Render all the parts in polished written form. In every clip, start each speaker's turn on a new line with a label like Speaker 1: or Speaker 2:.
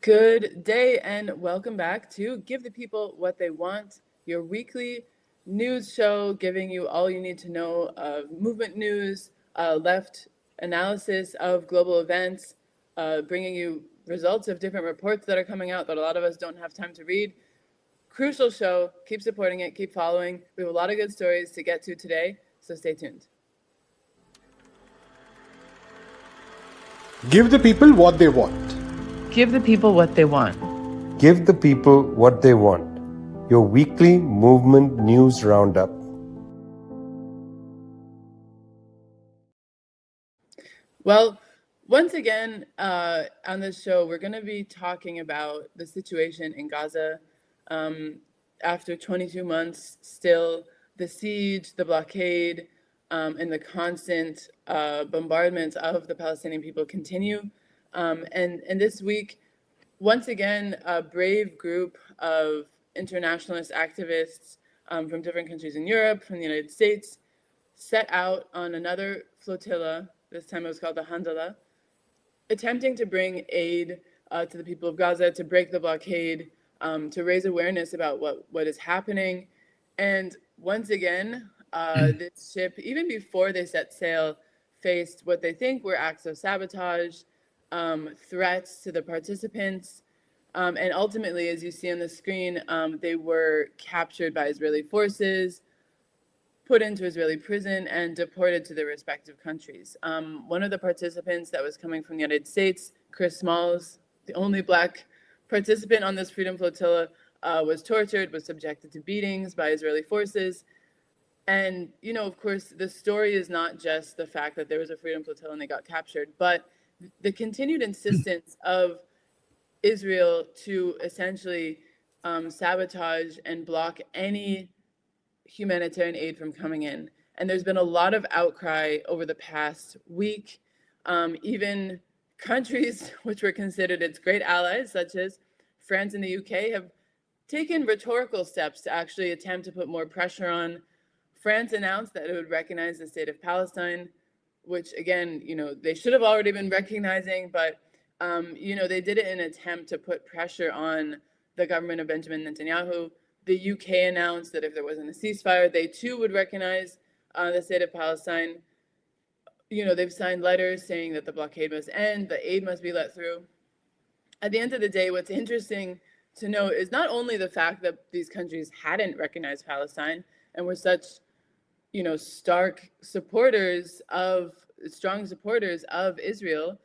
Speaker 1: Good day and welcome back to Give the People What They Want, your weekly news show giving you all you need to know of movement news, left analysis of global events, bringing you results of different reports that are coming out that a lot of us don't have time to read. Crucial show. Keep supporting it. Keep following. We have a lot of good stories to get to today, so stay tuned.
Speaker 2: Give the people what they want.
Speaker 1: Give the people what they want.
Speaker 3: Give the people what they want. Your weekly movement news roundup.
Speaker 1: Well, once again, on this show, we're going to be talking about the situation in Gaza. After 22 months, still the siege, the blockade, and the constant bombardments of the Palestinian people continue. And this week, once again, a brave group of internationalist activists from different countries in Europe, from the United States, set out on another flotilla. This time it was called the Handala, attempting to bring aid to the people of Gaza, to break the blockade, to raise awareness about what is happening. And once again, this ship, even before they set sail, faced what they think were acts of sabotage, threats to the participants, and ultimately, as you see on the screen, they were captured by Israeli forces, put into Israeli prison, and deported to their respective countries. One of the participants that was coming from the United States, Chris Smalls, the only Black participant on this Freedom Flotilla, was tortured, was subjected to beatings by Israeli forces. And, you know, of course, the story is not just the fact that there was a Freedom Flotilla and they got captured, but the continued insistence of Israel to essentially sabotage and block any humanitarian aid from coming in. And there's been a lot of outcry over the past week. Even countries which were considered its great allies, such as France and the UK, have taken rhetorical steps to actually attempt to put more pressure on. France announced that it would recognize the state of Palestine, which again, you know, they should have already been recognizing, but you know, they did it in an attempt to put pressure on the government of Benjamin Netanyahu. The UK announced that if there wasn't a ceasefire, they too would recognize the state of Palestine. You know, they've signed letters saying that the blockade must end, the aid must be let through. At the end of the day, what's interesting to note is not only the fact that these countries hadn't recognized Palestine and were such, you know, strong supporters of Israel,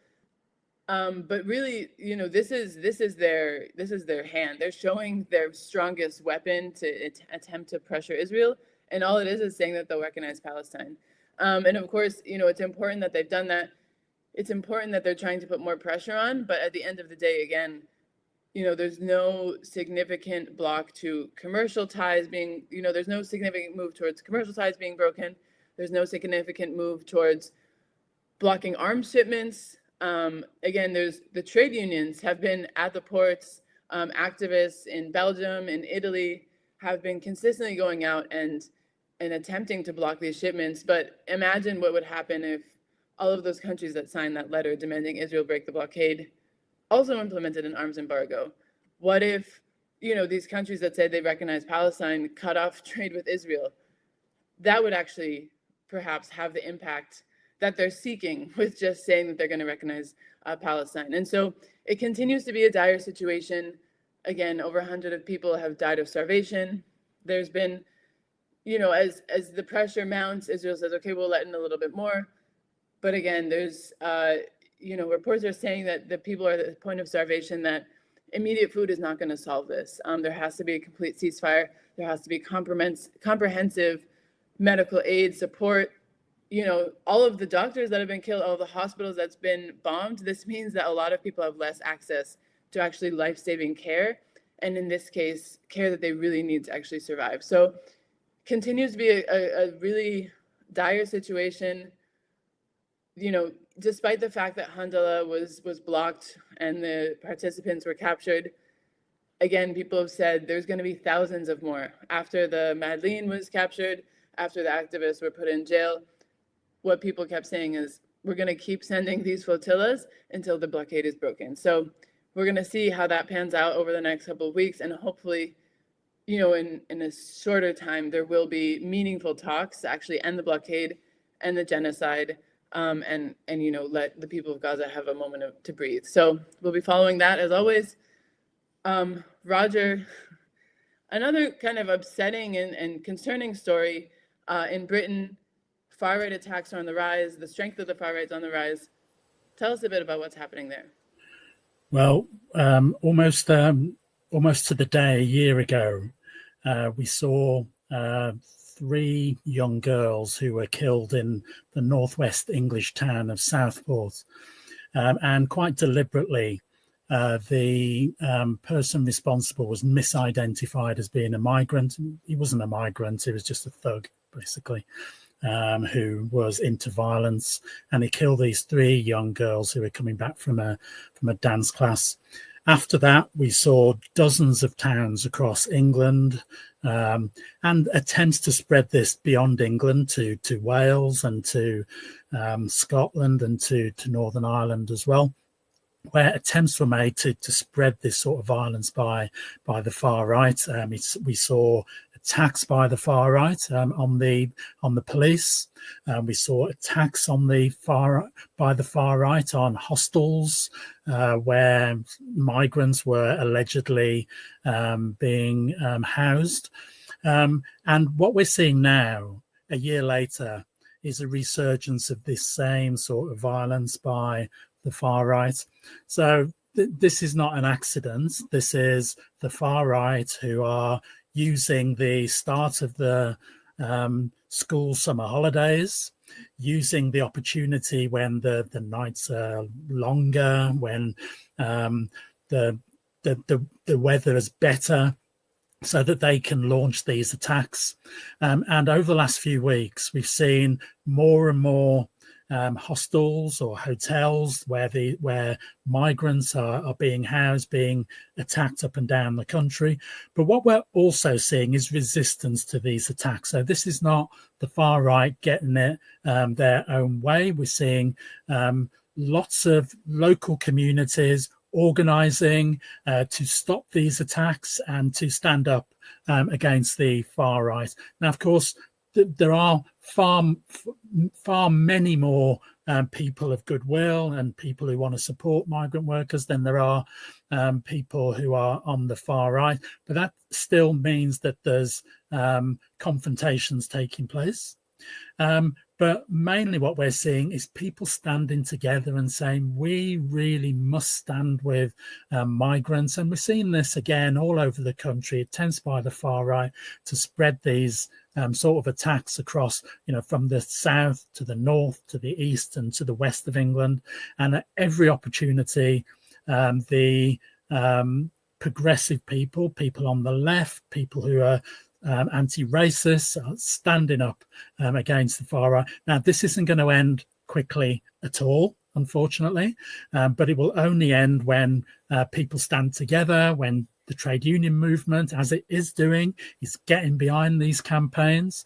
Speaker 1: but really, you know, this is their hand. They're showing their strongest weapon to attempt to pressure Israel, and all it is saying that they'll recognize Palestine. And of course, you know, it's important that they've done that. It's important that they're trying to put more pressure on, but at the end of the day, again, you know, there's no significant block to commercial ties being, you know, there's no significant move towards commercial ties being broken. There's no significant move towards blocking arms shipments. Again, there's the trade unions have been at the ports. Activists in Belgium and Italy have been consistently going out and attempting to block these shipments. But imagine what would happen if all of those countries that signed that letter demanding Israel break the blockade also implemented an arms embargo. What if, you know, these countries that say they recognize Palestine cut off trade with Israel? That would actually perhaps have the impact that they're seeking with just saying that they're going to recognize Palestine. And so it continues to be a dire situation. Again, over 100 people have died of starvation. There's been, you know, as the pressure mounts, Israel says, okay, we'll let in a little bit more. But again, there's, you know, reports are saying that the people are at the point of starvation, that immediate food is not going to solve this. There has to be a complete ceasefire. There has to be comprehensive medical aid support. You know, all of the doctors that have been killed, all of the hospitals that's been bombed, this means that a lot of people have less access to actually life-saving care. And in this case, care that they really need to actually survive. So continues to be a really dire situation. You know, despite the fact that Handala was blocked and the participants were captured, again, people have said there's going to be thousands of more. After the Madeleine was captured, after the activists were put in jail, what people kept saying is, we're going to keep sending these flotillas until the blockade is broken. So we're going to see how that pans out over the next couple of weeks, and hopefully, you know, in a shorter time, there will be meaningful talks to actually end the blockade and the genocide, and you know, let the people of Gaza have a moment to breathe. So we'll be following that as always. Roger, another kind of upsetting and concerning story in Britain. Far-right attacks are on the rise. The strength of the far-right is on the rise. Tell us a bit about what's happening there.
Speaker 4: Well, almost to the day a year ago, we saw 3 young girls who were killed in the northwest English town of Southport. And quite deliberately, the person responsible was misidentified as being a migrant. He wasn't a migrant, he was just a thug, basically, who was into violence. And he killed these 3 young girls who were coming back from a dance class. After that, we saw dozens of towns across England, and attempts to spread this beyond England to Wales and to Scotland and to Northern Ireland as well, where attempts were made to spread this sort of violence by the far right. We saw attacks by the far right on the police. We saw attacks by the far right on hostels where migrants were allegedly being housed. And what we're seeing now, a year later, is a resurgence of this same sort of violence by the far right. So this is not an accident. This is the far right who are using the start of the school summer holidays, using the opportunity when the nights are longer, when the weather is better, so that they can launch these attacks. And over the last few weeks, we've seen more and more hostels or hotels where migrants are being housed, being attacked up and down the country. But what we're also seeing is resistance to these attacks. So this is not the far right getting it their own way. We're seeing lots of local communities organising to stop these attacks and to stand up against the far right. Now, of course, there are far many more people of goodwill and people who want to support migrant workers than there are people who are on the far right. But that still means that there's confrontations taking place. But mainly what we're seeing is people standing together and saying, we really must stand with migrants. And we're seeing this again all over the country, attempts by the far right to spread these sort of attacks across, from the south to the north, to the east and to the west of England. And at every opportunity, the progressive people on the left, people who are anti-racist, standing up against the far right. Now, this isn't going to end quickly at all, unfortunately, but it will only end when people stand together, when the trade union movement, as it is doing, is getting behind these campaigns,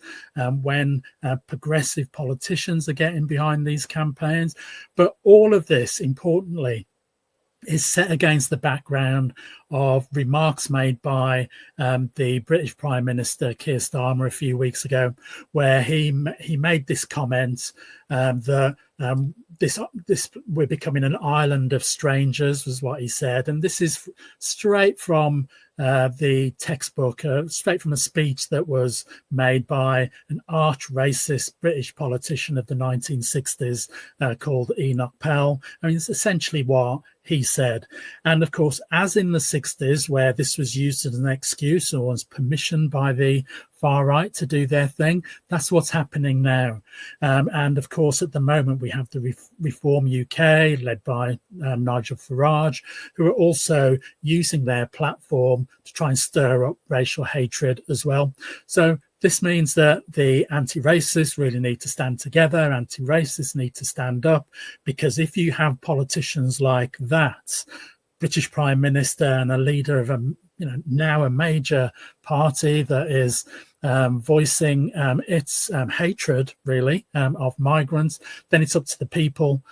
Speaker 4: when progressive politicians are getting behind these campaigns. But all of this, importantly, is set against the background of remarks made by the British Prime Minister Keir Starmer a few weeks ago, where he made this comment that this we're becoming an island of strangers, was what he said, and this is straight from the textbook, straight from a speech that was made by an arch racist British politician of the 1960s called Enoch Powell. I mean, it's essentially what he said. And of course, as in the 60s, where this was used as an excuse or as permission by the far right to do their thing, that's what's happening now. And of course, at the moment, we have the Reform UK, led by Nigel Farage, who are also using their platform to try and stir up racial hatred as well. So this means that the anti-racists really need to stand together, anti-racists need to stand up, because if you have politicians like that, British Prime Minister and a leader of now a major party that is voicing its hatred, really, of migrants, then it's up to the people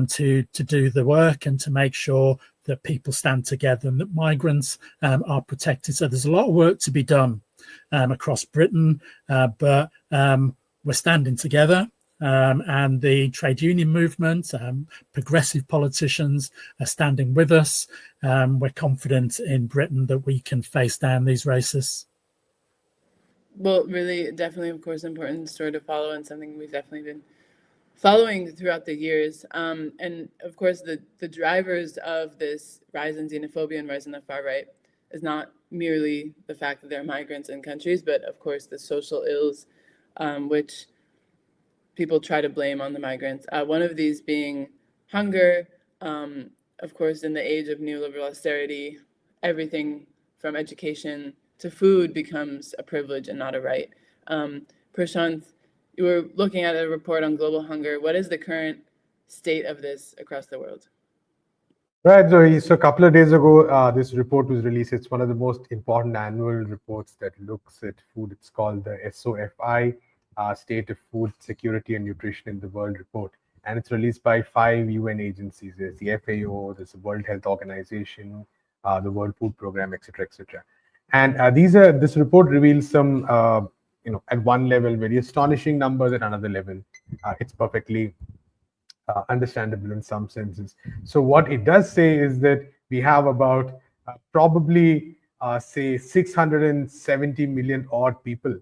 Speaker 4: to do the work and to make sure that people stand together and that migrants are protected. So there's a lot of work to be done across Britain, but we're standing together. And the trade union movement, progressive politicians are standing with us. We're confident in Britain that we can face down these racists.
Speaker 1: Well, really, definitely, of course, important story to follow, and something we've definitely been following throughout the years. And of course, the drivers of this rise in xenophobia and rise in the far right is not merely the fact that there are migrants in countries, but of course the social ills, which people try to blame on the migrants. One of these being hunger. Of course, in the age of neoliberal austerity, everything from education to food becomes a privilege and not a right. Prasanth, you were looking at a report on global hunger. What is the current state of this across the world?
Speaker 2: Right, Zoe. So a couple of days ago, this report was released. It's one of the most important annual reports that looks at food. It's called the SOFI, State of Food Security and Nutrition in the World report. And it's released by 5 UN agencies. There's the FAO, there's the World Health Organization, the World Food Program, etc., etc. And this report reveals some, at one level, very astonishing numbers. At another level, it's perfectly understandable in some senses. So what it does say is that we have about probably, say, 670 million odd people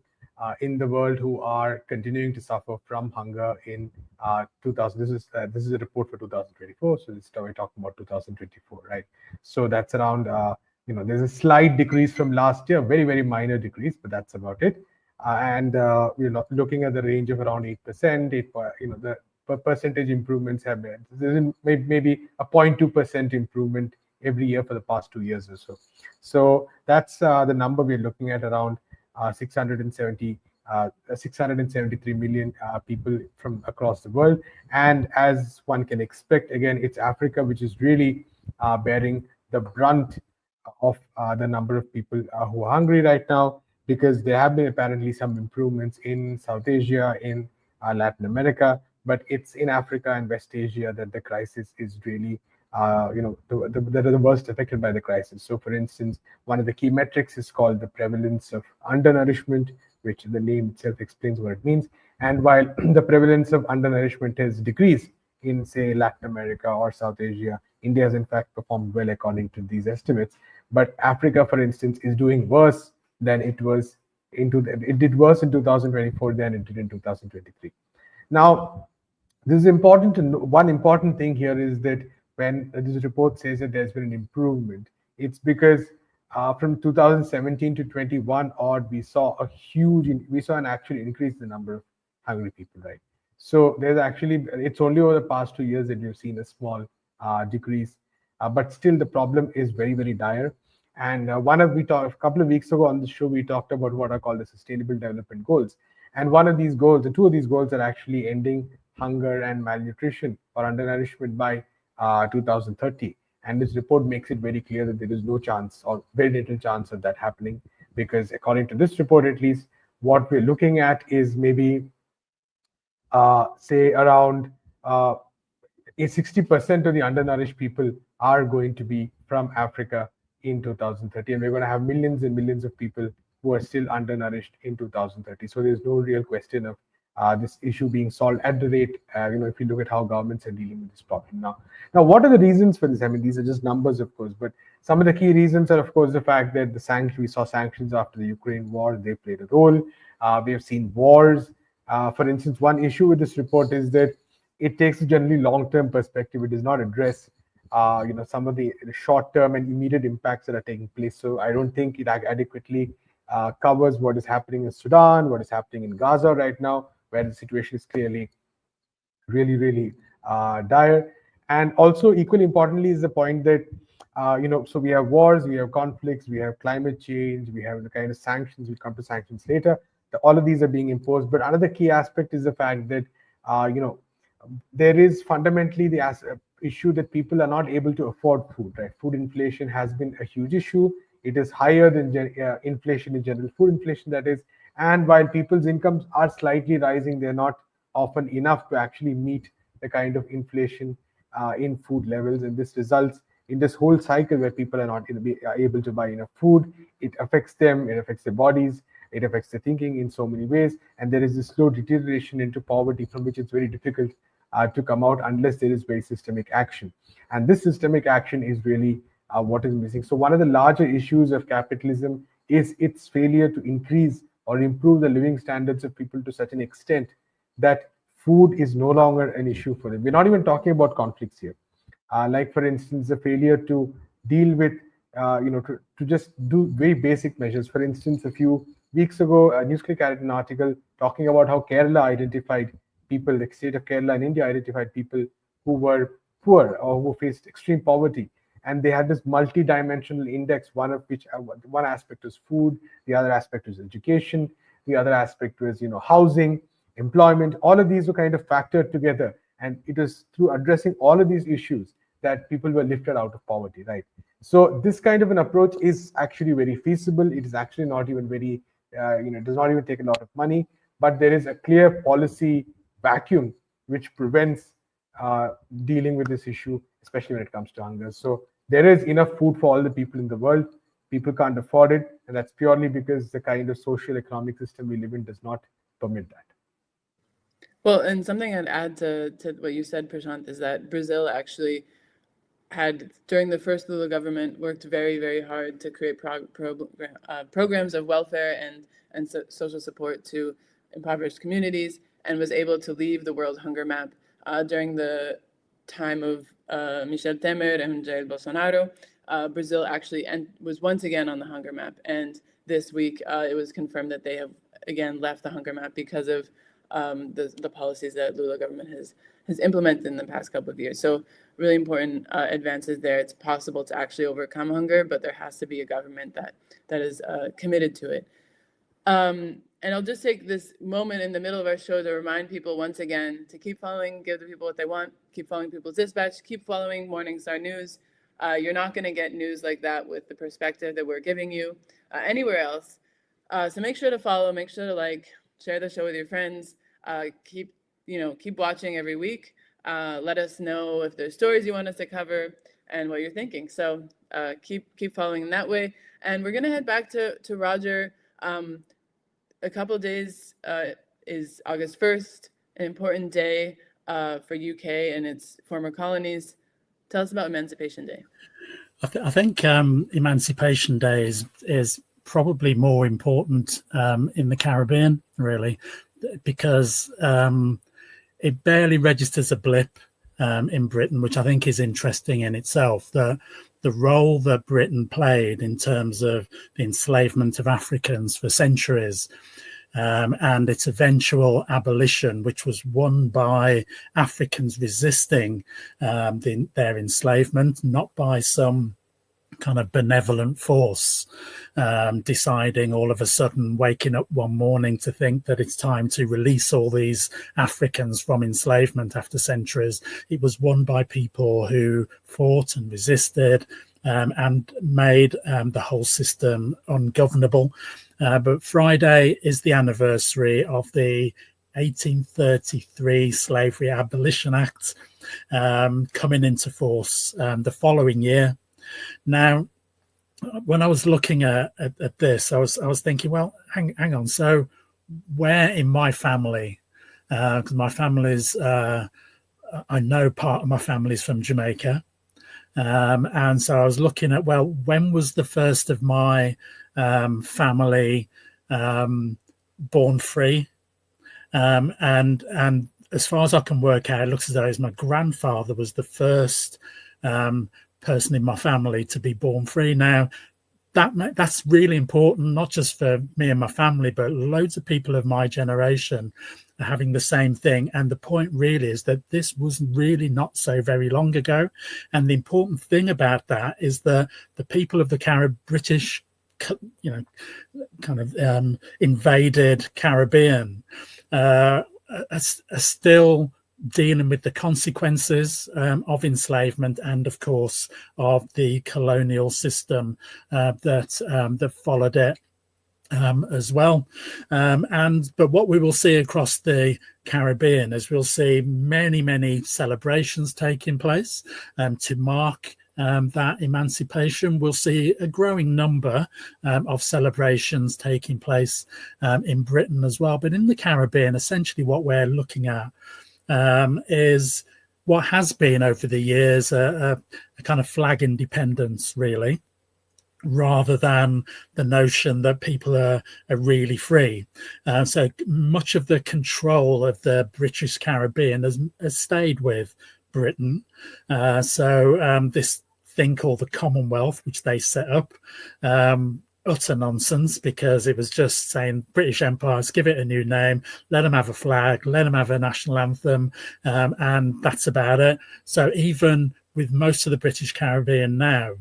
Speaker 2: in the world who are continuing to suffer from hunger in 2000. This is a report for 2024. So this time we're talking about 2024, right? So that's around. There's a slight decrease from last year, very, very minor decrease, but that's about it. We're looking at the range of around 8%. The percentage improvements have been, there's maybe a 0.2% improvement every year for the past 2 years or so. So that's the number we're looking at, around 673 million people from across the world. And as one can expect, again, it's Africa which is really bearing the brunt of the number of people who are hungry right now, because there have been apparently some improvements in South Asia, in Latin America, but it's in Africa and West Asia that the crisis is really, that are the worst affected by the crisis. So, for instance, one of the key metrics is called the prevalence of undernourishment, which the name itself explains what it means. And while the prevalence of undernourishment has decreased in, say, Latin America or South Asia, India has in fact performed well according to these estimates. But Africa, for instance, is doing worse than it was it did worse in 2024 than it did in 2023. Now, this is important to know. One important thing here is that when this report says that there's been an improvement, it's because from 2017 to 21 odd, we saw an actual increase in the number of hungry people, right? So there's actually, it's only over the past 2 years that we've seen a small decrease, but still the problem is very, very dire. And a couple of weeks ago on the show, we talked about what are called the Sustainable Development Goals. And one of these goals, the two of these goals, are actually ending hunger and malnutrition or undernourishment by 2030. And this report makes it very clear that there is no chance, or very little chance, of that happening, because according to this report, at least, what we're looking at is maybe, say, around 60% of the undernourished people are going to be from Africa in 2030, and we're going to have millions and millions of people who are still undernourished in 2030. So there's no real question of this issue being solved at the rate, if you look at how governments are dealing with this problem now. Now, what are the reasons for this? I mean, these are just numbers, of course, but some of the key reasons are, of course, the fact that we saw sanctions after the Ukraine war. They played a role. We have seen wars. For instance, one issue with this report is that it takes a generally long-term perspective. It does not address some of the short-term and immediate impacts that are taking place. So I don't think it adequately covers what is happening in Sudan, what is happening in Gaza right now, where the situation is clearly really, really dire. And also, equally importantly, is the point that, so we have wars, we have conflicts, we have climate change, we have the kind of sanctions. We'll come to sanctions later. All of these are being imposed. But another key aspect is the fact that, there is fundamentally the issue that people are not able to afford food, right? Food inflation has been a huge issue. It is higher than inflation in general, food inflation, that is. And while people's incomes are slightly rising, they're not often enough to actually meet the kind of inflation in food levels. And this results in this whole cycle where people are not able to buy enough food. It affects them, it affects their bodies, it affects their thinking in so many ways, and there is this slow deterioration into poverty from which it's very difficult to come out unless there is very systemic action. And this systemic action is really what is missing. So one of the larger issues of capitalism is its failure to increase or improve the living standards of people to such an extent that food is no longer an issue for them. We're not even talking about conflicts here. Like, for instance, the failure to deal with, to just do very basic measures. For instance, a few weeks ago, NewsClick had an article talking about how Kerala identified people, the state of Kerala in India identified people who were poor or who faced extreme poverty. And they had this multi-dimensional index, one of which, one aspect was food, the other aspect was education, the other aspect was, housing, employment. All of these were kind of factored together. And it was through addressing all of these issues that people were lifted out of poverty, right? So this kind of an approach is actually very feasible. It is actually not even very, it does not even take a lot of money, but there is a clear policy vacuum which prevents dealing with this issue, especially when it comes to hunger. So there is enough food for all the people in the world. People can't afford it, and that's purely because the kind of social economic system we live in does not permit that.
Speaker 1: Well, and something I'd add to what you said, Prasanth, is that Brazil actually had, during the first Lula government, worked very, very hard to create programs of welfare and social support to impoverished communities, and was able to leave the World Hunger Map during the time of Michel Temer and Jair Bolsonaro. Brazil actually was once again on the hunger map, and this week it was confirmed that they have again left the hunger map because of the policies that Lula government has implemented in the past couple of years. So really important advances there. It's possible to actually overcome hunger, but there has to be a government that is committed to it. And I'll just take this moment in the middle of our show to remind people once again to keep following Give the People What They Want, keep following People's Dispatch, keep following Morningstar News. You're not going to get news like that with the perspective that we're giving you anywhere else. So make sure to follow, make sure to like, share the show with your friends. Keep watching every week. Let us know if there's stories you want us to cover and what you're thinking. So keep following in that way. And we're going to head back to Roger. A couple of days is August 1st, an important day for UK and its former colonies. Tell us about Emancipation Day.
Speaker 4: I think Emancipation Day is probably more important in the Caribbean, really, because it barely registers a blip in Britain, which I think is interesting in itself. The role that Britain played in terms of the enslavement of Africans for centuries and its eventual abolition, which was won by Africans resisting their enslavement, not by some kind of benevolent force deciding all of a sudden, waking up one morning to think that it's time to release all these Africans from enslavement after centuries. It was won by people who fought and resisted and made the whole system ungovernable. But Friday is the anniversary of the 1833 Slavery Abolition Act coming into force the following year. Now, when I was looking at this, I was thinking, well, hang on. So where in my family, because my family's, I know part of my family's from Jamaica. And so I was looking at, well, when was the first of my family born free? And as far as I can work out, it looks as though my grandfather was the first person in my family to be born free. Now, that's really important, not just for me and my family, but loads of people of my generation are having the same thing. And the point really is that this was really not so very long ago. And the important thing about that is that the people of the British, invaded Caribbean are still dealing with the consequences of enslavement and, of course, of the colonial system that followed it as well. But what we will see across the Caribbean is we'll see many, many celebrations taking place to mark that emancipation, we'll see a growing number of celebrations taking place in Britain as well. But in the Caribbean, essentially what we're looking at is what has been over the years a kind of flag independence, really, rather than the notion that people are really free. So much of the control of the British Caribbean has stayed with Britain. So this thing called the Commonwealth, which they set up, utter nonsense, because it was just saying British Empire, give it a new name, let them have a flag, let them have a national anthem, and that's about it. So even with most of the British Caribbean now,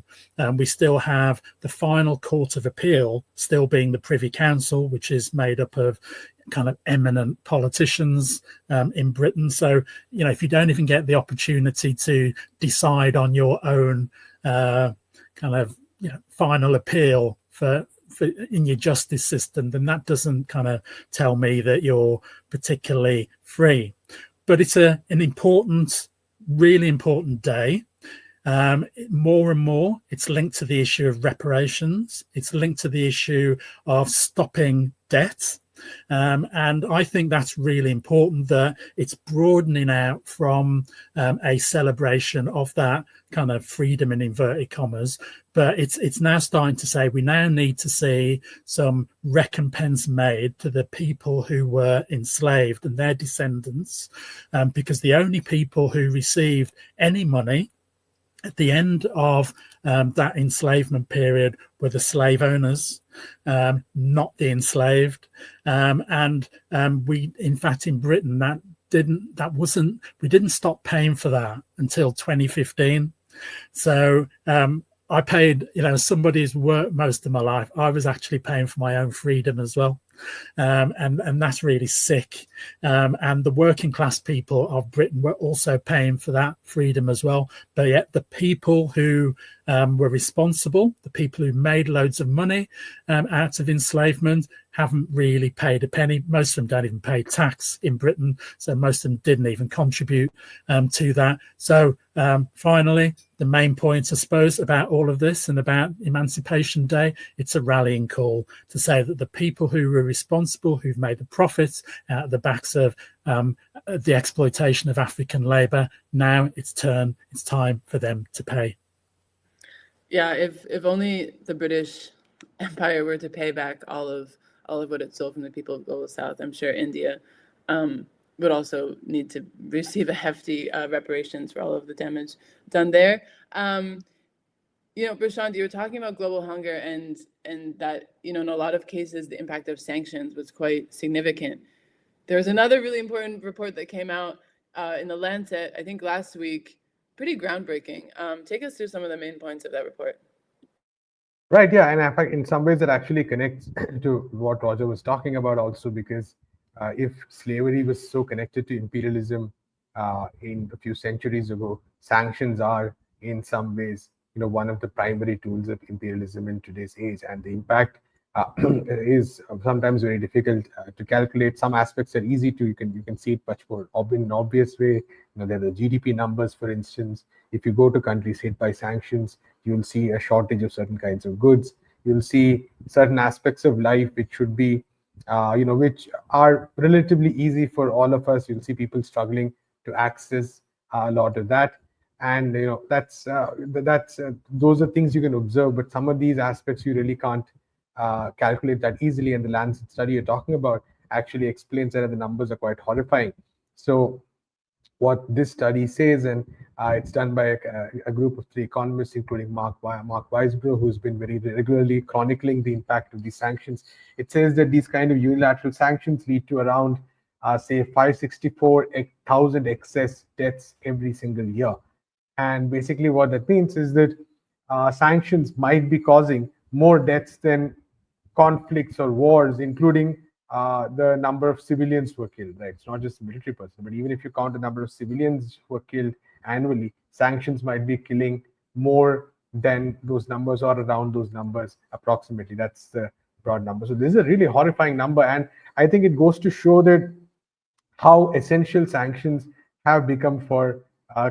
Speaker 4: we still have the final court of appeal still being the Privy Council, which is made up of kind of eminent politicians in Britain. So, you know, if you don't even get the opportunity to decide on your own kind of, you know, final appeal for in your justice system, then that doesn't kind of tell me that you're particularly free. But it's an important, really important day. More and more, it's linked to the issue of reparations. It's linked to the issue of stopping debt. And I think that's really important, that it's broadening out from a celebration of that kind of freedom in inverted commas, but it's now starting to say we now need to see some recompense made to the people who were enslaved and their descendants, because the only people who received any money at the end of that enslavement period were the slave owners, not the enslaved. And we, in fact, in Britain, we didn't stop paying for that until 2015. So I paid, you know, somebody's worked most of my life. I was actually paying for my own freedom as well. And that's really sick. And the working class people of Britain were also paying for that freedom as well. But yet the people who were responsible, the people who made loads of money out of enslavement, haven't really paid a penny. Most of them don't even pay tax in Britain. So most of them didn't even contribute to that. So finally, the main point, I suppose, about all of this and about Emancipation Day, it's a rallying call to say that the people who were responsible, who've made the profits out of the backs of the exploitation of African labour, now it's time for them to pay.
Speaker 1: Yeah, if only the British Empire were to pay back all of what it stole from the people of Global South, I'm sure India would also need to receive a hefty reparations for all of the damage done there. You know, Prasanth, you were talking about global hunger and that, you know, in a lot of cases, the impact of sanctions was quite significant. There was another really important report that came out in the Lancet, I think last week, pretty groundbreaking. Take us through some of the main points of that report.
Speaker 2: Right, yeah, and in fact, in some ways that actually connects to what Roger was talking about also, because if slavery was so connected to imperialism in a few centuries ago, sanctions are in some ways, you know, one of the primary tools of imperialism in today's age, and the impact is sometimes very difficult to calculate. Some aspects are easy to, you can see it much more in an obvious way. You know, there are the GDP numbers, for instance. If you go to countries hit by sanctions, you'll see a shortage of certain kinds of goods. You'll see certain aspects of life which should be, you know, which are relatively easy for all of us. You'll see people struggling to access a lot of that. And, you know, those are things you can observe, but some of these aspects you really can't calculate that easily. And the Lancet study you're talking about actually explains that the numbers are quite horrifying. So what this study says, and it's done by a group of 3 economists, including Mark Weisbro, who's been very regularly chronicling the impact of these sanctions. It says that these kind of unilateral sanctions lead to around, say, 564,000 excess deaths every single year. And basically what that means is that sanctions might be causing more deaths than conflicts or wars, including the number of civilians who were killed, right? It's not just military personnel, but even if you count the number of civilians who were killed annually, sanctions might be killing more than those numbers or around those numbers approximately. That's the broad number. So this is a really horrifying number. And I think it goes to show that how essential sanctions have become for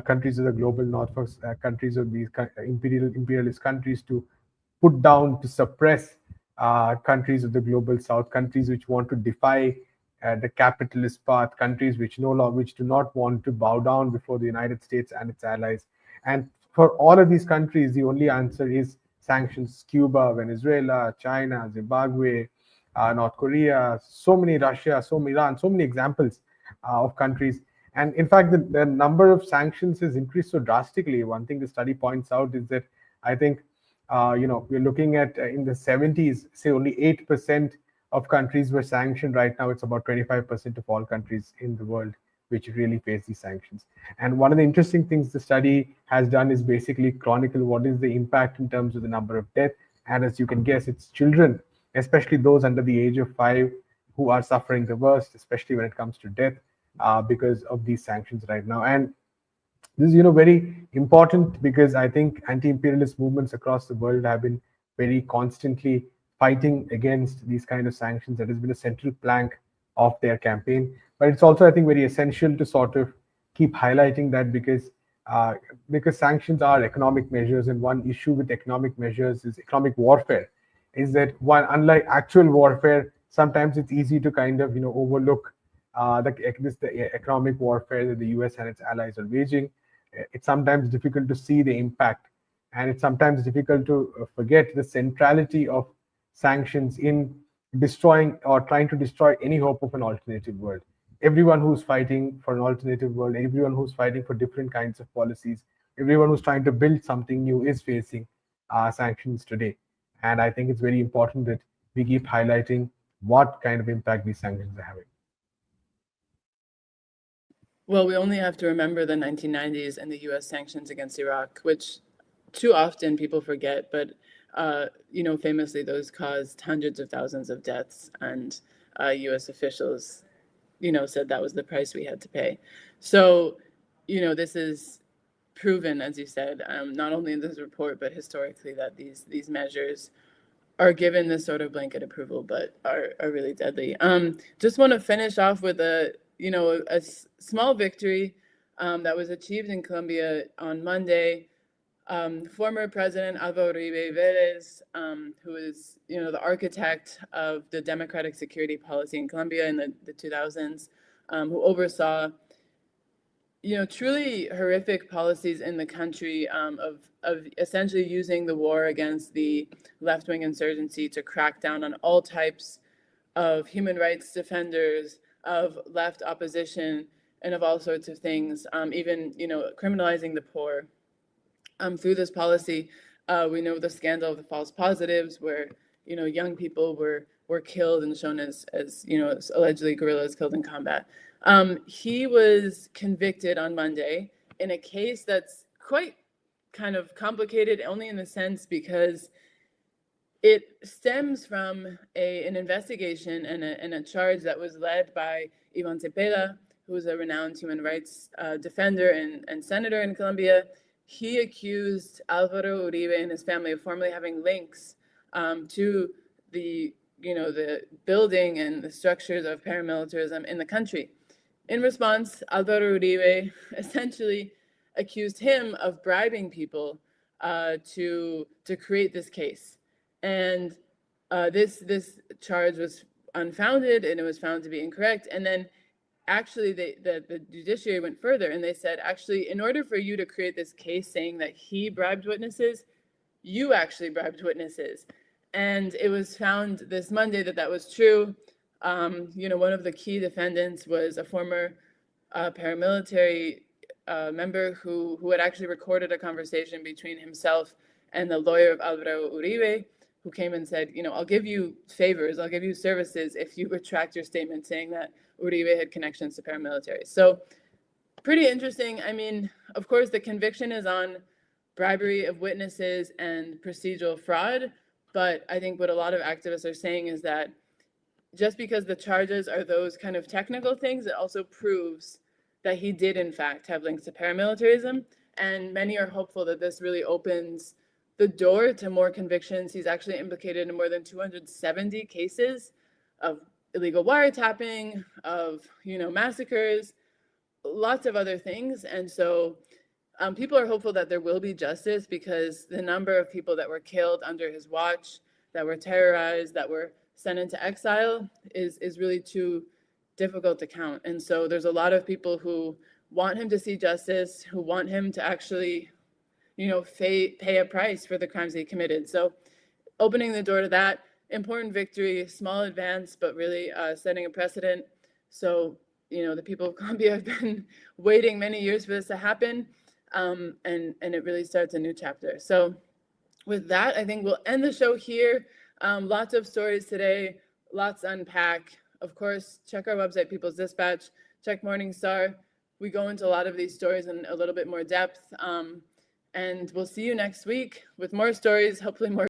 Speaker 2: countries of the global north, for countries of these imperialist countries to put down, to suppress countries of the global south, countries which want to defy the capitalist path, countries which do not want to bow down before the United States and its allies. And for all of these countries, the only answer is sanctions. Cuba, Venezuela, China, Zimbabwe, North Korea, so many, Russia, so many, Iran, so many examples of countries. And in fact, the number of sanctions has increased so drastically. One thing the study points out is that I think, we're looking at in the 70s, say only 8% of countries were sanctioned. Right now, it's about 25% of all countries in the world which really face these sanctions. And one of the interesting things the study has done is basically chronicle what is the impact in terms of the number of deaths. And as you can guess, it's children, especially those under the age of 5, who are suffering the worst, especially when it comes to death because of these sanctions right now. And this is, very important because I think anti-imperialist movements across the world have been very constantly fighting against these kind of sanctions. That has been a central plank of their campaign. But it's also, I think, very essential to sort of keep highlighting that because sanctions are economic measures, and one issue with economic measures is economic warfare. Is that one, unlike actual warfare, sometimes it's easy to kind of overlook the economic warfare that the US and its allies are waging. It's sometimes difficult to see the impact, and it's sometimes difficult to forget the centrality of sanctions in destroying or trying to destroy any hope of an alternative world. Everyone who's fighting for an alternative world, everyone who's fighting for different kinds of policies, everyone who's trying to build something new is facing sanctions today. And I think it's very important that we keep highlighting what kind of impact these sanctions are having.
Speaker 1: Well, we only have to remember the 1990s and the US sanctions against Iraq, which too often people forget, but famously those caused hundreds of thousands of deaths, and US officials, said that was the price we had to pay. So, this is proven, as you said, not only in this report, but historically, that these measures are given this sort of blanket approval, but are really deadly. Just want to finish off with a small victory that was achieved in Colombia on Monday. Former President Álvaro Uribe, who is the architect of the democratic security policy in Colombia in the 2000s, who oversaw truly horrific policies in the country of essentially using the war against the left-wing insurgency to crack down on all types of human rights defenders, of left opposition, and of all sorts of things, even criminalizing the poor. Through this policy, we know the scandal of the false positives, where young people were killed and shown as allegedly guerrillas killed in combat. He was convicted on Monday in a case that's quite kind of complicated, only in the sense because it stems from an investigation and a charge that was led by Emancipation, who is a renowned human rights defender and senator in Colombia. He accused Álvaro Uribe and his family of formerly having links to the building and the structures of paramilitarism in the country. In response, Álvaro Uribe essentially accused him of bribing people to create this case. And this charge was unfounded, and it was found to be incorrect. And then actually the judiciary went further, and they said, actually, in order for you to create this case saying that he bribed witnesses, you actually bribed witnesses. And it was found this Monday that was true. One of the key defendants was a former paramilitary member who had actually recorded a conversation between himself and the lawyer of Álvaro Uribe, who came and said, I'll give you favors, I'll give you services if you retract your statement saying that Uribe had connections to paramilitaries. So pretty interesting. I mean, of course, the conviction is on bribery of witnesses and procedural fraud. But I think what a lot of activists are saying is that just because the charges are those kind of technical things, it also proves that he did, in fact, have links to paramilitarism. And many are hopeful that this really opens the door to more convictions. He's actually implicated in more than 270 cases of illegal wiretapping, of massacres, lots of other things. And so people are hopeful that there will be justice, because the number of people that were killed under his watch, that were terrorized, that were sent into exile is really too difficult to count. And so there's a lot of people who want him to see justice, who want him to actually, pay a price for the crimes that he committed. So opening the door to that, important victory, small advance, but really setting a precedent. So, the people of Colombia have been waiting many years for this to happen, and it really starts a new chapter. So with that, I think we'll end the show here. Lots of stories today, lots to unpack. Of course, check our website, People's Dispatch, check Morningstar. We go into a lot of these stories in a little bit more depth. And we'll see you next week with more stories, hopefully more